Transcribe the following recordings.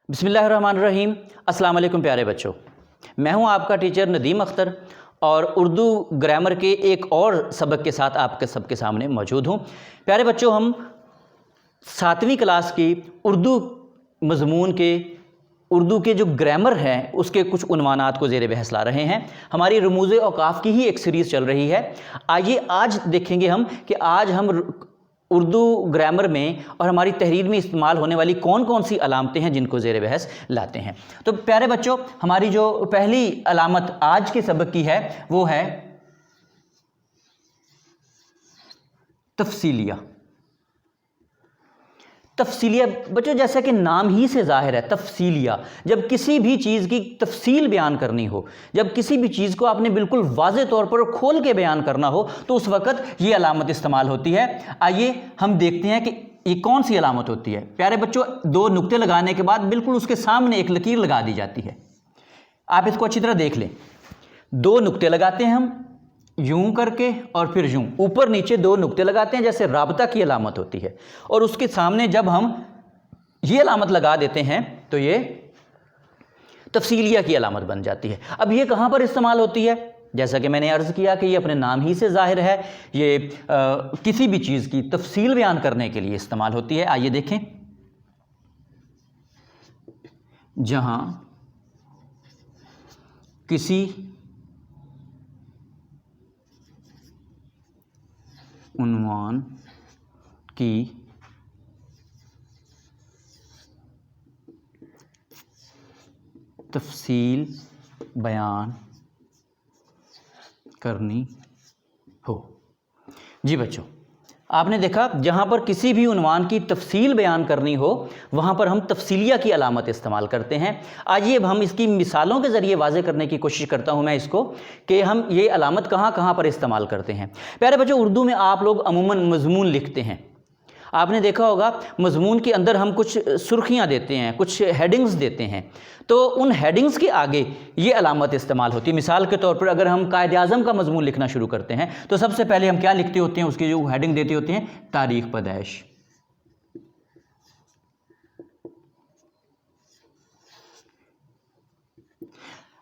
بسم اللہ الرحمن الرحیم۔ السلام علیکم پیارے بچوں، میں ہوں آپ کا ٹیچر ندیم اختر اور اردو گرامر کے ایک اور سبق کے ساتھ آپ کے سب کے سامنے موجود ہوں۔ پیارے بچوں، ہم 7ویں کلاس کی اردو مضمون کے اردو کے جو گرامر ہیں اس کے کچھ عنوانات کو زیر بحث لا رہے ہیں۔ ہماری رموز اوقاف کی ہی ایک سیریز چل رہی ہے۔ آئیے آج دیکھیں گے ہم کہ آج ہم اردو گرامر میں اور ہماری تحریر میں استعمال ہونے والی کون کون سی علامتیں ہیں جن کو زیر بحث لاتے ہیں۔ تو پیارے بچوں، ہماری جو پہلی علامت آج کے سبق کی ہے وہ ہے تفصیلیہ۔ تفصیلیہ بچوں، جیسا کہ نام ہی سے ظاہر ہے، تفصیلیہ، جب کسی بھی چیز کی تفصیل بیان کرنی ہو، جب کسی بھی چیز کو آپ نے بالکل واضح طور پر کھول کے بیان کرنا ہو تو اس وقت یہ علامت استعمال ہوتی ہے۔ آئیے ہم دیکھتے ہیں کہ یہ کون سی علامت ہوتی ہے۔ پیارے بچوں، 2 نقطے لگانے کے بعد بالکل اس کے سامنے ایک لکیر لگا دی جاتی ہے۔ آپ اس کو اچھی طرح دیکھ لیں۔ 2 نقطے لگاتے ہیں ہم یوں کر کے اور پھر یوں، اوپر نیچے 2 نقطے لگاتے ہیں جیسے رابطہ کی علامت ہوتی ہے، اور اس کے سامنے جب ہم یہ علامت لگا دیتے ہیں تو یہ تفصیلیہ کی علامت بن جاتی ہے۔ اب یہ کہاں پر استعمال ہوتی ہے؟ جیسا کہ میں نے عرض کیا کہ یہ اپنے نام ہی سے ظاہر ہے، یہ کسی بھی چیز کی تفصیل بیان کرنے کے لیے استعمال ہوتی ہے۔ آئیے دیکھیں، جہاں کسی عنوان کی تفصیل بیان کرنی ہو۔ جی بچوں، آپ نے دیکھا جہاں پر کسی بھی عنوان کی تفصیل بیان کرنی ہو وہاں پر ہم تفصیلیہ کی علامت استعمال کرتے ہیں۔ آئیے اب ہم اس کی مثالوں کے ذریعے واضح کرنے کی کوشش کرتا ہوں میں اس کو کہ ہم یہ علامت کہاں کہاں پر استعمال کرتے ہیں۔ پیارے بچوں، اردو میں آپ لوگ عموماً مضمون لکھتے ہیں۔ آپ نے دیکھا ہوگا مضمون کے اندر ہم کچھ سرخیاں دیتے ہیں، کچھ ہیڈنگز دیتے ہیں، تو ان ہیڈنگز کے آگے یہ علامت استعمال ہوتی ہے۔ مثال کے طور پر اگر ہم قائد اعظم کا مضمون لکھنا شروع کرتے ہیں تو سب سے پہلے ہم کیا لکھتے ہوتے ہیں؟ اس کی جو ہیڈنگ دیتے ہوتے ہیں تاریخ پیدائش۔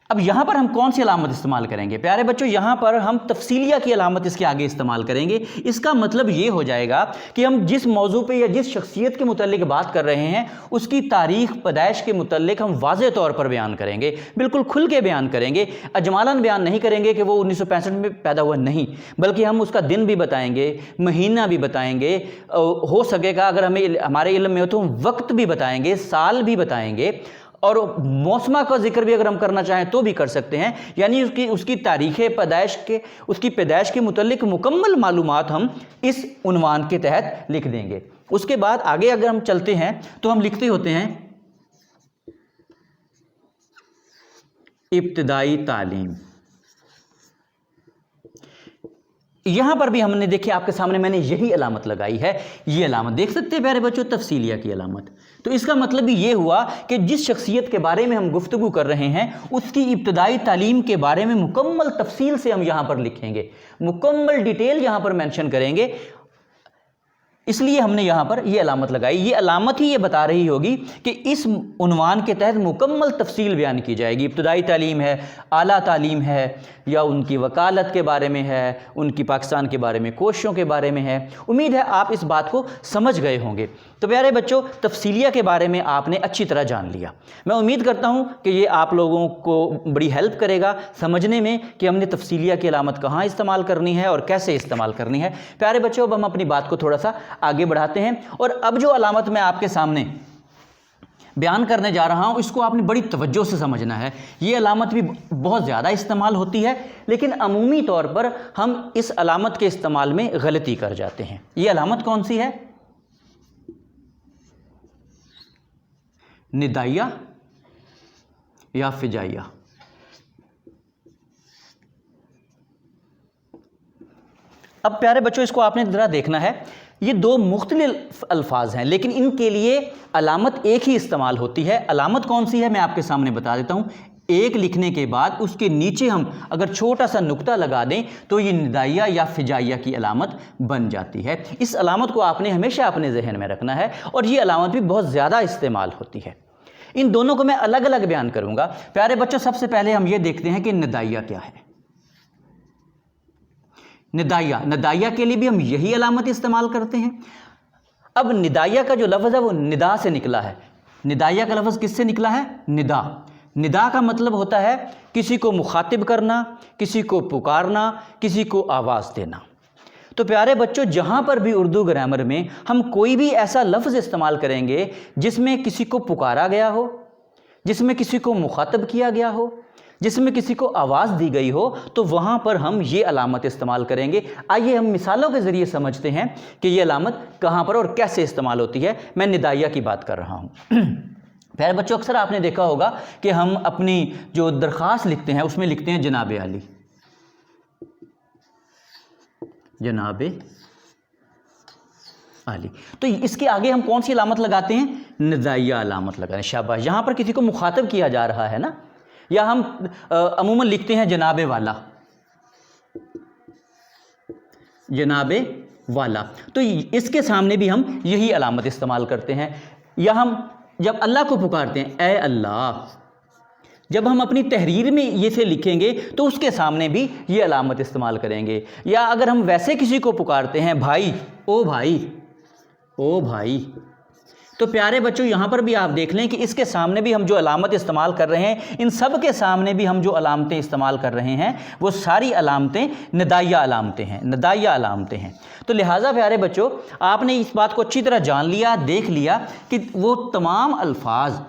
اب یہاں پر ہم کون سی علامت استعمال کریں گے؟ پیارے بچوں، یہاں پر ہم تفصیلیہ کی علامت اس کے آگے استعمال کریں گے۔ اس کا مطلب یہ ہو جائے گا کہ ہم جس موضوع پہ یا جس شخصیت کے متعلق بات کر رہے ہیں اس کی تاریخ پیدائش کے متعلق ہم واضح طور پر بیان کریں گے، بالکل کھل کے بیان کریں گے۔ اجمالاً بیان نہیں کریں گے کہ وہ 1965 میں پیدا ہوا، نہیں، بلکہ ہم اس کا دن بھی بتائیں گے، مہینہ بھی بتائیں گے، ہو سکے گا اگر ہمارے علم میں ہو تو ہم وقت بھی بتائیں گے، سال بھی بتائیں گے، اور موسمہ کا ذکر بھی اگر ہم کرنا چاہیں تو بھی کر سکتے ہیں۔ یعنی اس کی تاریخ پیدائش اس کی پیدائش کے متعلق مکمل معلومات ہم اس عنوان کے تحت لکھ دیں گے۔ اس کے بعد آگے اگر ہم چلتے ہیں تو ہم لکھتے ہوتے ہیں ابتدائی تعلیم۔ یہاں پر بھی ہم نے دیکھیں آپ کے سامنے میں نے یہی علامت لگائی ہے، یہ علامت دیکھ سکتے ہیں پیارے بچوں، تفصیلیہ کی علامت۔ تو اس کا مطلب یہ ہوا کہ جس شخصیت کے بارے میں ہم گفتگو کر رہے ہیں اس کی ابتدائی تعلیم کے بارے میں مکمل تفصیل سے ہم یہاں پر لکھیں گے، مکمل ڈیٹیل یہاں پر مینشن کریں گے، اس لیے ہم نے یہاں پر یہ علامت لگائی۔ یہ علامت ہی یہ بتا رہی ہوگی کہ اس عنوان کے تحت مکمل تفصیل بیان کی جائے گی۔ ابتدائی تعلیم ہے، اعلیٰ تعلیم ہے، یا ان کی وکالت کے بارے میں ہے، ان کی پاکستان کے بارے میں کوششوں کے بارے میں ہے۔ امید ہے آپ اس بات کو سمجھ گئے ہوں گے۔ تو پیارے بچوں، تفصیلیہ کے بارے میں آپ نے اچھی طرح جان لیا۔ میں امید کرتا ہوں کہ یہ آپ لوگوں کو بڑی ہیلپ کرے گا سمجھنے میں کہ ہم نے تفصیلیہ کی علامت کہاں استعمال کرنی ہے اور کیسے استعمال کرنی ہے۔ پیارے بچوں، اب ہم اپنی بات کو تھوڑا سا آگے بڑھاتے ہیں، اور اب جو علامت میں آپ کے سامنے بیان کرنے جا رہا ہوں اس کو آپ نے بڑی توجہ سے سمجھنا ہے۔ یہ علامت بھی بہت زیادہ استعمال ہوتی ہے، لیکن عمومی طور پر ہم اس علامت کے استعمال میں غلطی کر جاتے ہیں۔ یہ علامت کون سی ہے؟ ندائیہ یا فجائیہ۔ اب پیارے بچوں، اس کو آپ نے ذرا دیکھنا ہے، یہ 2 مختلف الفاظ ہیں لیکن ان کے لیے علامت ایک ہی استعمال ہوتی ہے۔ علامت کون سی ہے میں آپ کے سامنے بتا دیتا ہوں۔ ایک لکھنے کے بعد اس کے نیچے ہم اگر چھوٹا سا نقطہ لگا دیں تو یہ ندائیہ یا فجائیہ کی علامت بن جاتی ہے۔ اس علامت کو آپ نے ہمیشہ اپنے ذہن میں رکھنا ہے، اور یہ علامت بھی بہت زیادہ استعمال ہوتی ہے۔ ان دونوں کو میں الگ الگ بیان کروں گا۔ پیارے بچوں، سب سے پہلے ہم یہ دیکھتے ہیں کہ ندائیہ کیا ہے۔ ندائیہ کے لیے بھی ہم یہی علامت استعمال کرتے ہیں۔ اب ندائیہ کا جو لفظ ہے وہ ندا سے نکلا ہے۔ ندائیہ کا لفظ کس سے نکلا ہے؟ ندا۔ ندا کا مطلب ہوتا ہے کسی کو مخاطب کرنا، کسی کو پکارنا، کسی کو آواز دینا۔ تو پیارے بچوں، جہاں پر بھی اردو گرامر میں ہم کوئی بھی ایسا لفظ استعمال کریں گے جس میں کسی کو پکارا گیا ہو، جس میں کسی کو مخاطب کیا گیا ہو، جس میں کسی کو آواز دی گئی ہو، تو وہاں پر ہم یہ علامت استعمال کریں گے۔ آئیے ہم مثالوں کے ذریعے سمجھتے ہیں کہ یہ علامت کہاں پر اور کیسے استعمال ہوتی ہے۔ میں ندائیہ کی بات کر رہا ہوں۔ پیارے بچوں، اکثر آپ نے دیکھا ہوگا کہ ہم اپنی جو درخواست لکھتے ہیں اس میں لکھتے ہیں جناب عالی، جناب عالی۔ تو اس کے آگے ہم کون سی علامت لگاتے ہیں؟ ندائیہ علامت لگاتے ہیں۔ شاباش! یہاں پر کسی کو مخاطب کیا جا رہا ہے نا، یا ہم عموماً لکھتے ہیں جناب والا، جناب والا۔ تو اس کے سامنے بھی ہم یہی علامت استعمال کرتے ہیں۔ یا ہم جب اللہ کو پکارتے ہیں اے اللہ، جب ہم اپنی تحریر میں یہ سے لکھیں گے تو اس کے سامنے بھی یہ علامت استعمال کریں گے۔ یا اگر ہم ویسے کسی کو پکارتے ہیں بھائی، او بھائی، او بھائی، تو پیارے بچوں یہاں پر بھی آپ دیکھ لیں کہ اس کے سامنے بھی ہم جو علامت استعمال کر رہے ہیں، ان سب کے سامنے بھی ہم جو علامتیں استعمال کر رہے ہیں وہ ساری علامتیں ندائیہ علامتیں ہیں، ندائیہ علامتیں ہیں۔ تو لہٰذا پیارے بچوں، آپ نے اس بات کو اچھی طرح جان لیا، دیکھ لیا کہ وہ تمام الفاظ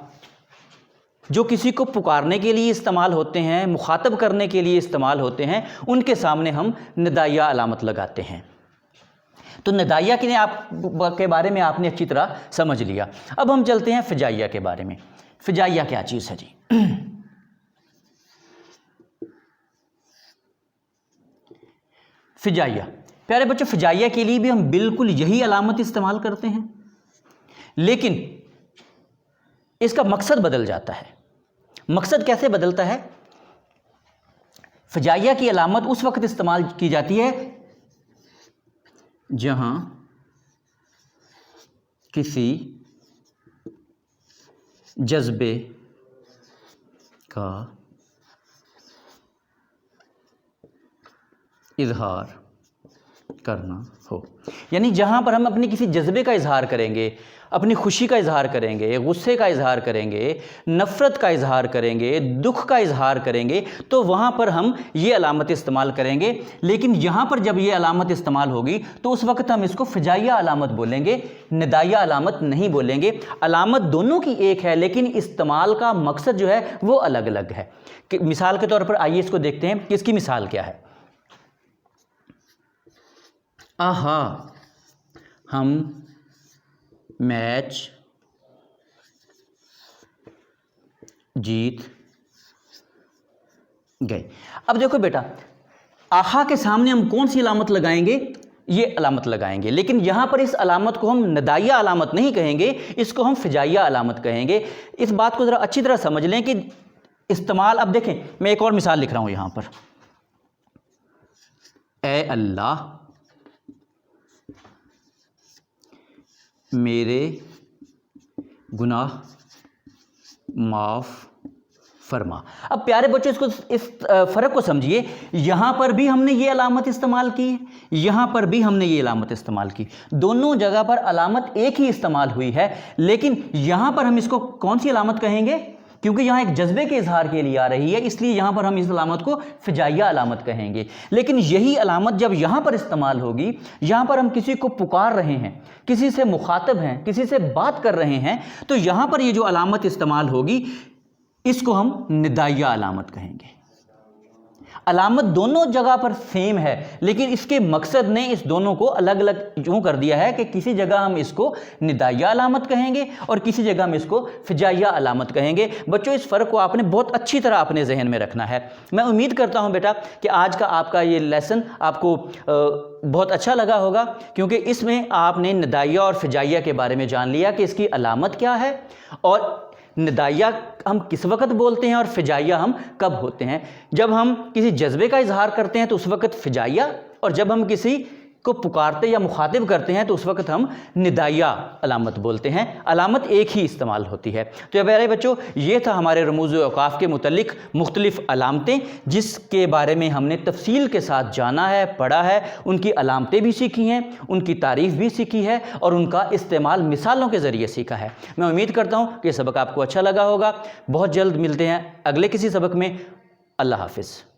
جو کسی کو پکارنے کے لیے استعمال ہوتے ہیں، مخاطب کرنے کے لیے استعمال ہوتے ہیں، ان کے سامنے ہم ندائیہ علامت لگاتے ہیں۔ تو ندائیہ کے بارے میں آپ نے اچھی طرح سمجھ لیا۔ اب ہم چلتے ہیں فجائیہ کے بارے میں۔ فجائیہ کیا چیز ہے جی؟ فجائیہ، پیارے بچوں، فجائیہ کے لیے بھی ہم بالکل یہی علامت استعمال کرتے ہیں، لیکن اس کا مقصد بدل جاتا ہے۔ مقصد کیسے بدلتا ہے؟ فجائیہ کی علامت اس وقت استعمال کی جاتی ہے جہاں کسی جذبے کا اظہار کرنا ہو۔ یعنی جہاں پر ہم اپنی کسی جذبے کا اظہار کریں گے، اپنی خوشی کا اظہار کریں گے، غصے کا اظہار کریں گے، نفرت کا اظہار کریں گے، دکھ کا اظہار کریں گے، تو وہاں پر ہم یہ علامت استعمال کریں گے۔ لیکن یہاں پر جب یہ علامت استعمال ہوگی تو اس وقت ہم اس کو فجائیہ علامت بولیں گے، ندائیہ علامت نہیں بولیں گے۔ علامت دونوں کی ایک ہے، لیکن استعمال کا مقصد جو ہے وہ الگ الگ ہے۔ مثال کے طور پر آئیے اس کو دیکھتے ہیں کہ اس کی مثال کیا ہے۔ آہا، ہم میچ جیت گئے۔ اب دیکھو بیٹا، آہا کے سامنے ہم کون سی علامت لگائیں گے؟ یہ علامت لگائیں گے، لیکن یہاں پر اس علامت کو ہم ندائیہ علامت نہیں کہیں گے، اس کو ہم فجائیہ علامت کہیں گے۔ اس بات کو ذرا اچھی طرح سمجھ لیں کہ استعمال، اب دیکھیں میں ایک اور مثال لکھ رہا ہوں یہاں پر، اے اللہ میرے گناہ معاف فرما۔ اب پیارے بچوں اس فرق کو سمجھیے، یہاں پر بھی ہم نے یہ علامت استعمال کی، یہاں پر بھی ہم نے یہ علامت استعمال کی، دونوں جگہ پر علامت ایک ہی استعمال ہوئی ہے، لیکن یہاں پر ہم اس کو کون سی علامت کہیں گے؟ کیونکہ یہاں ایک جذبے کے اظہار کے لیے آ رہی ہے، اس لیے یہاں پر ہم اس علامت کو فجائیہ علامت کہیں گے۔ لیکن یہی علامت جب یہاں پر استعمال ہوگی، یہاں پر ہم کسی کو پکار رہے ہیں، کسی سے مخاطب ہیں، کسی سے بات کر رہے ہیں، تو یہاں پر یہ جو علامت استعمال ہوگی اس کو ہم ندائیہ علامت کہیں گے۔ علامت دونوں جگہ پر سیم ہے، لیکن اس کے مقصد نے اس دونوں کو الگ الگ یوں کر دیا ہے کہ کسی جگہ ہم اس کو ندائیہ علامت کہیں گے اور کسی جگہ ہم اس کو فجائیہ علامت کہیں گے۔ بچوں، اس فرق کو آپ نے بہت اچھی طرح اپنے ذہن میں رکھنا ہے۔ میں امید کرتا ہوں بیٹا کہ آج کا آپ کا یہ لیسن آپ کو بہت اچھا لگا ہوگا، کیونکہ اس میں آپ نے ندائیہ اور فجائیہ کے بارے میں جان لیا کہ اس کی علامت کیا ہے، اور ندائیہ ہم کس وقت بولتے ہیں اور فجائیہ ہم کب ہوتے ہیں۔ جب ہم کسی جذبے کا اظہار کرتے ہیں تو اس وقت فجائیہ، اور جب ہم کسی کو پکارتے یا مخاطب کرتے ہیں تو اس وقت ہم ندائیہ علامت بولتے ہیں، علامت ایک ہی استعمال ہوتی ہے۔ تو پیارے بچوں، یہ تھا ہمارے رموز و اوقاف کے متعلق مختلف علامتیں، جس کے بارے میں ہم نے تفصیل کے ساتھ جانا ہے، پڑھا ہے، ان کی علامتیں بھی سیکھی ہیں، ان کی تعریف بھی سیکھی ہے اور ان کا استعمال مثالوں کے ذریعے سیکھا ہے۔ میں امید کرتا ہوں کہ یہ سبق آپ کو اچھا لگا ہوگا۔ بہت جلد ملتے ہیں اگلے کسی سبق میں۔ اللہ حافظ۔